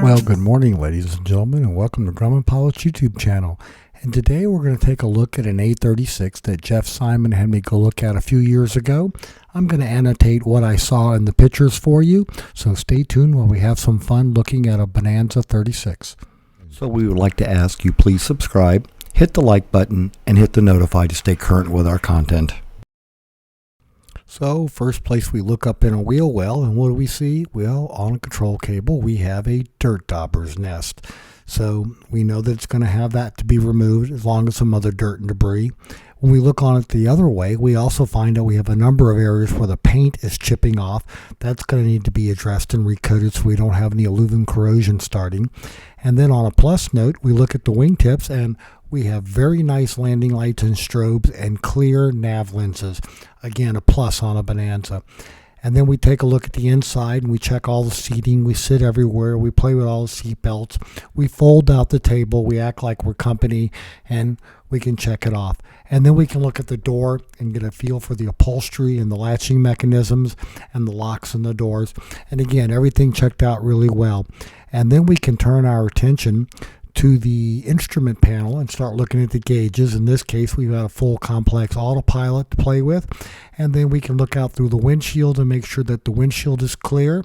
Well, good morning, ladies and gentlemen, and welcome to Grumman-American's YouTube channel. And today we're going to take a look at an A36 that Jeff Simon had me go look at a few years ago. I'm going to annotate what I saw in the pictures for you, so stay tuned while we have some fun looking at a Bonanza 36. So we would like to ask you please subscribe, hit the like button, and hit the notify to stay current with our content. So first place we look up in a Wheelwell, and what do we see? Well, on a control cable we have a dirt dauber's nest. So we know that it's going to have that to be removed as long as some other dirt and debris. When we look on it the other way, we also find out we have a number of areas where the paint is chipping off. That's going to need to be addressed and recoated so we don't have any aluminum corrosion starting. And then on a plus note, we look at the wingtips and we have very nice landing lights and strobes and clear nav lenses. Again, a plus on a Bonanza. And then we take a look at the inside and we check all the seating. We sit everywhere. We play with all the seat belts. We fold out the table. We act like we're company and we can check it off. And then we can look at the door and get a feel for the upholstery and the latching mechanisms and the locks and the doors. And again, everything checked out really well. And then we can turn our attention to the instrument panel and start looking at the gauges. In this case, we've got a full complex autopilot to play with. And then we can look out through the windshield and make sure that the windshield is clear.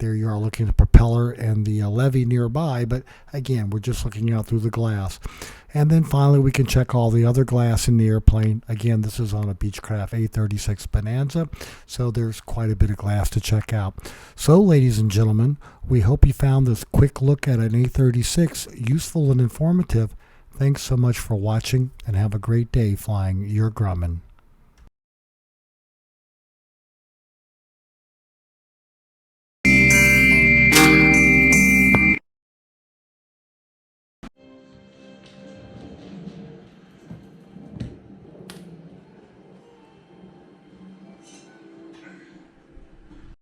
There you are looking at the propeller and the levee nearby, but again, we're just looking out through the glass. And then finally, we can check all the other glass in the airplane. Again, this is on a Beechcraft A36 Bonanza, so there's quite a bit of glass to check out. So, ladies and gentlemen, we hope you found this quick look at an A36 useful and informative. Thanks so much for watching, and have a great day flying your Grumman.